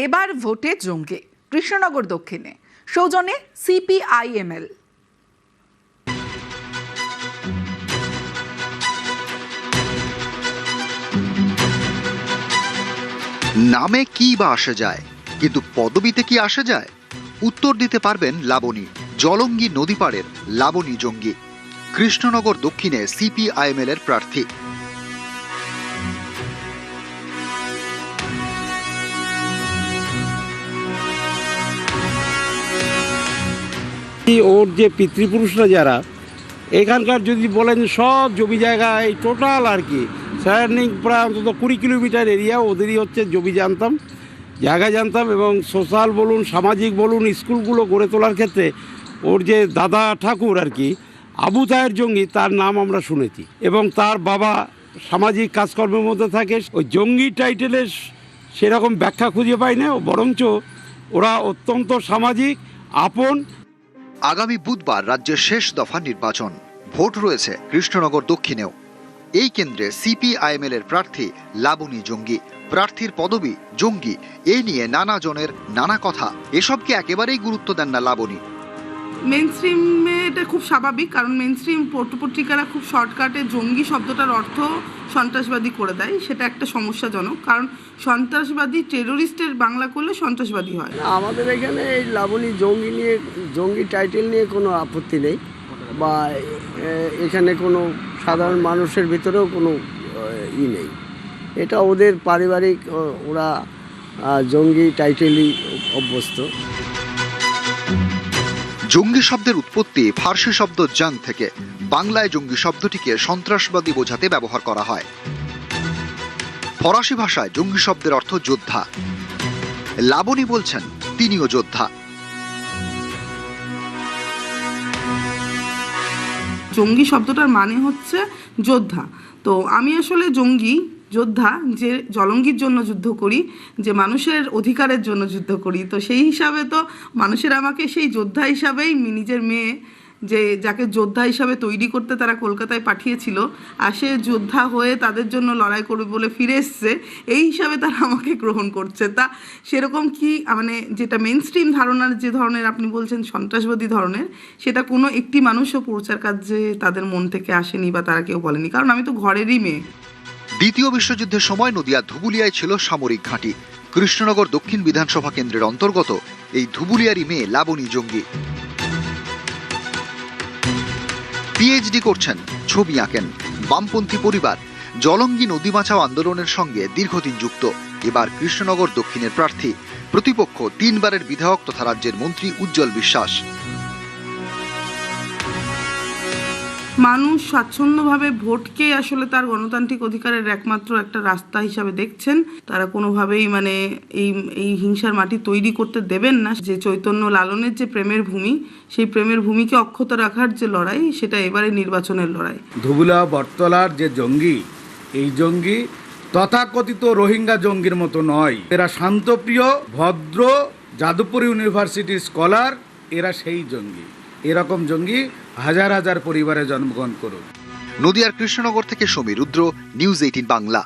এবার ভোটে জঙ্গি কৃষ্ণনগর দক্ষিণে সৌজন্যে সিপিআইএমএল। নামে কি বা আসে যায়, কিন্তু পদবিতে কি আসে যায়? উত্তর দিতে পারবেন লাবণী, জলঙ্গি নদী পাড়ের লাবণী জঙ্গি, কৃষ্ণনগর দক্ষিণে সিপিআইএমএল এর প্রার্থী। ওর যে পিতৃপুরুষরা যারা এখানকার যদি বলেন সব জমি জায়গা এই টোটাল আর কি সারাউন্ডিং প্রায় অন্তত 20 কিলোমিটার এরিয়া ওদেরই হচ্ছে জমি জানতাম, জায়গা জানতাম, এবং সোশ্যাল বলুন সামাজিক বলুন স্কুলগুলো গড়ে তোলার ক্ষেত্রে ওর যে দাদা ঠাকুর আর কি আবু তাহের জঙ্গি তার নাম আমরা শুনেছি, এবং তার বাবা সামাজিক কাজকর্মের মধ্যে থাকে। ওই জঙ্গি টাইটেলের সেরকম ব্যাখ্যা খুঁজে পাই না, বরঞ্চ ওরা অত্যন্ত সামাজিক আপন। আগামী বুধবার রাজ্যের শেষ দফা নির্বাচন, ভোট রয়েছে কৃষ্ণনগর দক্ষিণেও। এই কেন্দ্রে সিপিআইএমএল এর প্রার্থী লাবণী জঙ্গি, প্রার্থীর পদবি জঙ্গি, এই নিয়ে নানা জনের নানা কথা। এসবকে একেবারেই গুরুত্ব দেন না লাবণী। মেইনস্ট্রিমে এটা খুব স্বাভাবিক, কারণ মেইনস্ট্রিম পত্রিকারা খুব শর্টকাটে জঙ্গি শব্দটার অর্থ সন্ত্রাসবাদী করে দেয়, সেটা একটা সমস্যাজনক, কারণ সন্ত্রাসবাদী টেরোরিস্টের বাংলা করলে সন্ত্রাসবাদী হয়। আমাদের এখানে এই লাবণী জঙ্গি টাইটেল নিয়ে কোনো আপত্তি নেই, বা এখানে কোনো সাধারণ মানুষের ভিতরেও কোনো নেই। এটা ওদের পারিবারিক, ওরা জঙ্গি টাইটেলই অভ্যস্ত। জঙ্গি শব্দের উৎপত্তি ফার্সি শব্দ জাং থেকে। বাংলায় জঙ্গি শব্দটিকে সন্ত্রাসবাদী বোঝাতে ব্যবহার করা হয়। ফরাসি ভাষায় জঙ্গি শব্দের অর্থ যোদ্ধা। লাবণী বলছেন তিনিও যোদ্ধা। জঙ্গি শব্দটার মানে হচ্ছে যোদ্ধা। তো আমি আসলে জঙ্গি যোদ্ধা, যে জলঙ্গির জন্য যুদ্ধ করি, যে মানুষের অধিকারের জন্য যুদ্ধ করি। তো সেই হিসাবে তো মানুষের আমাকে সেই যোদ্ধা হিসাবেই, নিজের মেয়ে যে যাকে যোদ্ধা হিসাবে তৈরি করতে তারা কলকাতায় পাঠিয়েছিল, আর সে যোদ্ধা হয়ে তাদের জন্য লড়াই করবে বলে ফিরে এসছে, এই হিসাবে তারা আমাকে গ্রহণ করছে। তা সেরকম কি মানে যেটা মেইন স্ট্রিম ধারণার যে ধরনের আপনি বলছেন সন্ত্রাসবাদী ধরনের, সেটা কোনো একটি মানুষও প্রচার কাজে তাদের মন থেকে আসেনি বা তারা কেউ বলেনি, কারণ আমি তো ঘরেরই মেয়ে। দ্বিতীয় বিশ্বযুদ্ধের সময় নদিয়া ধুবুলিয়ায় ছিল সামরিক ঘাঁটি। কৃষ্ণনগর দক্ষিণ বিধানসভা কেন্দ্রের অন্তর্গত এই ধুবুলিয়ারই মেয়ে লাবণী জঙ্গি। পিএইচডি করছেন, ছবি আঁকেন। বামপন্থী পরিবার, জলঙ্গি নদী বাঁচাও আন্দোলনের সঙ্গে দীর্ঘদিন যুক্ত। এবার কৃষ্ণনগর দক্ষিণের প্রার্থী, প্রতিপক্ষ 3 বারের বিধায়ক তথা রাজ্যের মন্ত্রী উজ্জ্বল বিশ্বাস। মানুষ স্বাচ্ছন্দ্যভাবে ভোটকে আসলে তার গণতান্ত্রিক অধিকারের একমাত্র একটা রাস্তা হিসাবে দেখছেন। তারা কোনোভাবেই মানে এই হিংসার মাটি তৈরি করতে দেবেন না। যে চৈতন্য লালনের যে প্রেমের ভূমি, সেই প্রেমের ভূমিকে অক্ষত রাখার যে লড়াই, সেটা এবারে নির্বাচনের লড়াই। ধুবুলা বটতলার যে জঙ্গি, এই জঙ্গি তথাকথিত রোহিঙ্গা জঙ্গির মতো নয়। এরা শান্তপ্রিয়, ভদ্র, যাদবপুর ইউনিভার্সিটির স্কলার। এরা সেই জঙ্গি। এরকম জঙ্গি হাজার হাজার পরিবারে জন্মগ্রহণ করুন। নদিয়ার কৃষ্ণনগর থেকে সমীর রুদ্র, নিউজ 18 বাংলা।